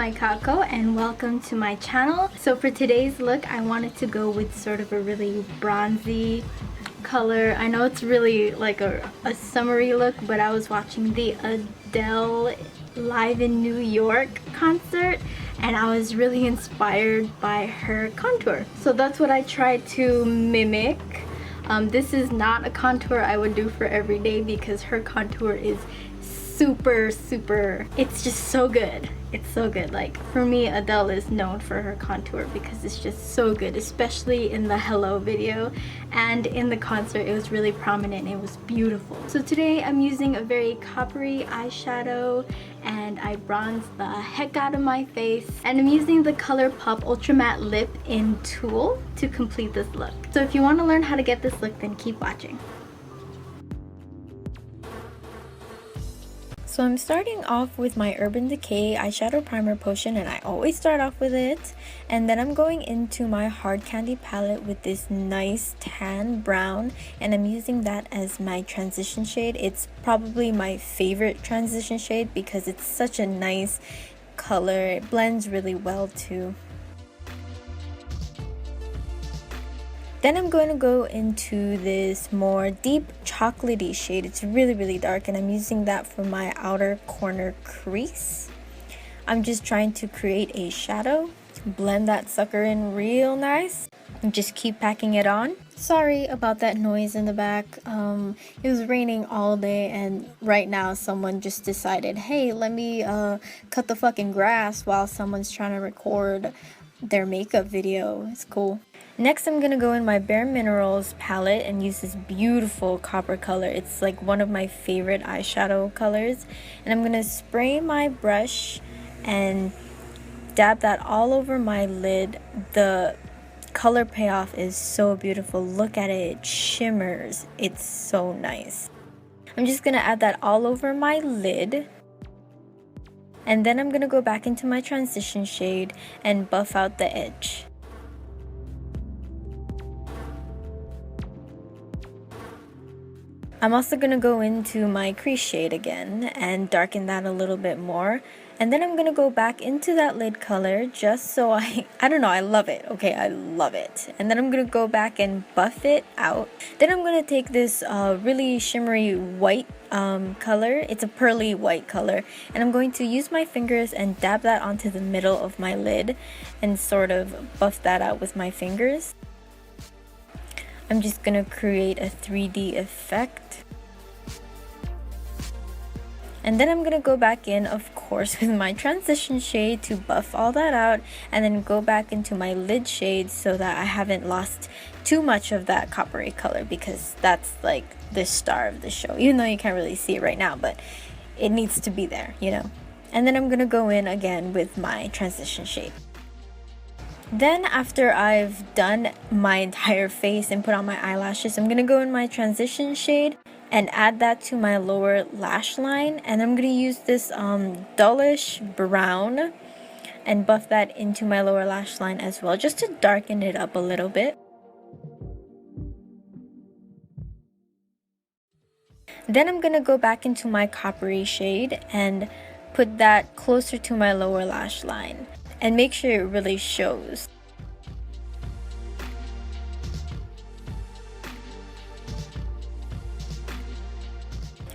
my kākou and welcome to my channel. So for today's look, I wanted to go with sort of a really bronzy color. I know it's really like a summery look, but I was watching the Adele live in New York concert and I was really inspired by her contour. So that's what I tried to mimic. This is not a contour I would do for every day because her contour is super, it's just so good. It's so good. Like for me, Adele is known for her contour because it's just so good, especially in the Hello video, and in the concert it was really prominent. It was beautiful. So today I'm using a very coppery eyeshadow and I bronzed the heck out of my face, and I'm using the Colourpop Ultra Matte Lip in Tulle to complete this look. So if you want to learn how to get this look, then keep watching. So I'm starting off with my Urban Decay eyeshadow primer potion, and I always start off with it. And then I'm going into my hard candy palette with this nice tan brown, and I'm using that as my transition shade. It's probably my favorite transition shade because it's such a nice color. It blends really well too. Then I'm going to go into this more deep chocolatey shade. It's really dark and I'm using that for my outer corner crease. I'm just trying to create a shadow, blend that sucker in real nice, and just keep packing it on. Sorry about that noise in the back. It was raining all day and right now someone just decided, hey, let me cut the fucking grass while someone's trying to record their makeup video. It's cool. Next, I'm gonna go in my bareMinerals palette and use this beautiful copper color. It's like one of my favorite eyeshadow colors. And I'm gonna spray my brush and dab that all over my lid. The color payoff is so beautiful. Look at it, it shimmers. It's so nice. I'm just gonna add that all over my lid. And then I'm gonna go back into my transition shade and buff out the edge. I'm also going to go into my crease shade again and darken that a little bit more. And then I'm going to go back into that lid color just so I don't know, I love it. Okay, I love it. And then I'm going to go back and buff it out. Then I'm going to take this really shimmery white color. It's a pearly white color. And I'm going to use my fingers and dab that onto the middle of my lid and sort of buff that out with my fingers. I'm just gonna create a 3D effect. And then I'm gonna go back in, of course, with my transition shade to buff all that out, and then go back into my lid shade so that I haven't lost too much of that coppery color, because that's like the star of the show, even though you can't really see it right now, but it needs to be there, you know. And then I'm gonna go in again with my transition shade. Then after I've done my entire face and put on my eyelashes, I'm going to go in my transition shade and add that to my lower lash line. And I'm going to use this dullish brown and buff that into my lower lash line as well, just to darken it up a little bit. Then I'm going to go back into my coppery shade and put that closer to my lower lash line. And make sure it really shows.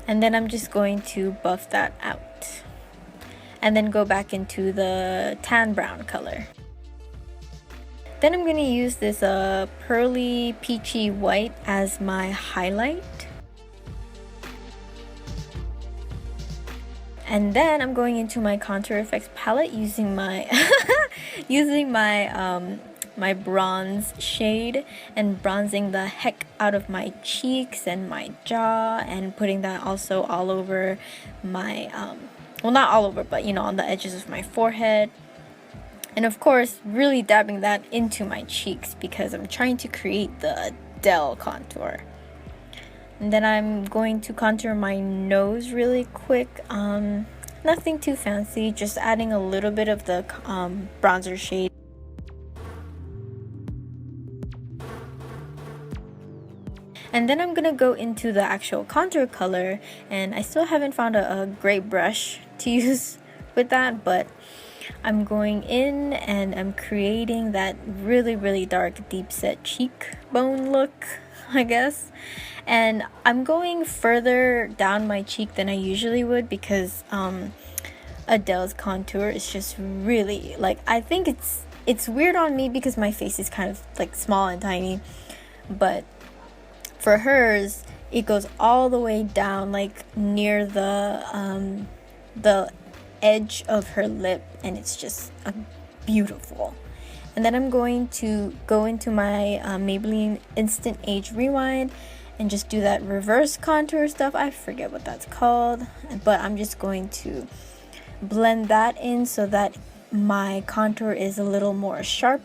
And then I'm just going to buff that out. And then go back into the tan brown color. Then I'm going to use this pearly peachy white as my highlight. And then I'm going into my contour effects palette using my my bronze shade and bronzing the heck out of my cheeks and my jaw, and putting that also all over my well, not all over, but you know, on the edges of my forehead. And of course, really dabbing that into my cheeks because I'm trying to create the Adele contour. And then I'm going to contour my nose really quick. Nothing too fancy, just adding a little bit of the bronzer shade. And then I'm gonna go into the actual contour color, and I still haven't found a great brush to use with that, but I'm going in and I'm creating that really dark deep set cheekbone look, I guess. And I'm going further down my cheek than I usually would because Adele's contour is just really, like, I think it's weird on me because my face is kind of like small and tiny, but for hers it goes all the way down, like near the edge of her lip, and it's just beautiful. And then I'm going to go into my Maybelline Instant Age Rewind and just do that reverse contour stuff. I forget what that's called, but I'm just going to blend that in so that my contour is a little more sharp.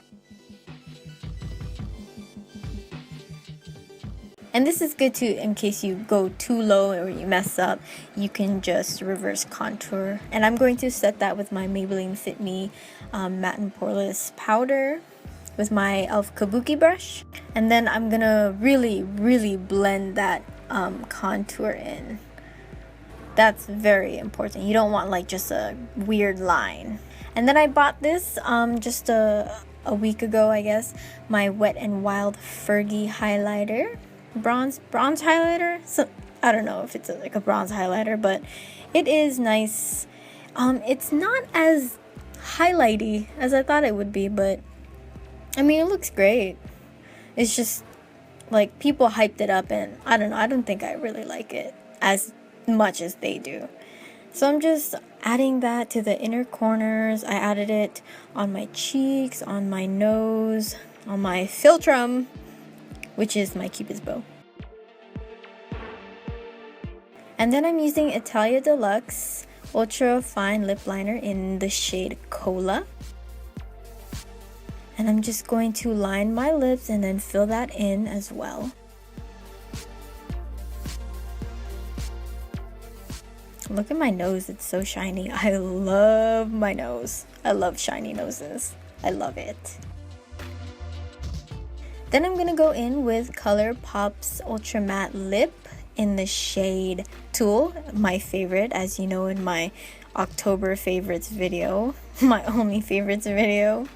And this is good too, in case you go too low or you mess up, you can just reverse contour. And I'm going to set that with my Maybelline Fit Me Matte and Poreless powder with my e.l.f. Kabuki brush. And then I'm gonna really blend that contour in. That's very important. You don't want like just a weird line. And then I bought this just a week ago, I guess, my Wet n Wild Fergie highlighter. Bronze highlighter. So I don't know if it's like a bronze highlighter, but it is nice. It's not as highlighty as I thought it would be, but I mean, it looks great. It's just like people hyped it up, and I don't know, I don't think I really like it as much as they do. So I'm just adding that to the inner corners. I added it on my cheeks, on my nose, on my philtrum, which is my Cupid's bow. And then I'm using Italia Deluxe Ultra Fine Lip Liner in the shade Cola. And I'm just going to line my lips and then fill that in as well. Look at my nose, it's so shiny. I love my nose. I love shiny noses. I love it. Then I'm gonna go in with Colourpop's Ultra Matte Lip in the shade Tulle, my favorite, as you know in my October favorites video, my only favorites video.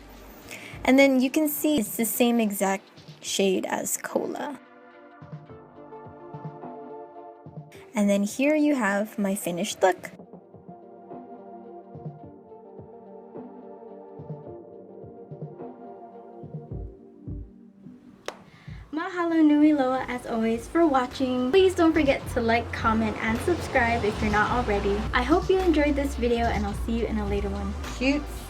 And then you can see it's the same exact shade as Cola. And then here you have my finished look. Mahalo nui loa as always for watching. Please don't forget to like, comment, and subscribe if you're not already. I hope you enjoyed this video, and I'll see you in a later one. Shoots!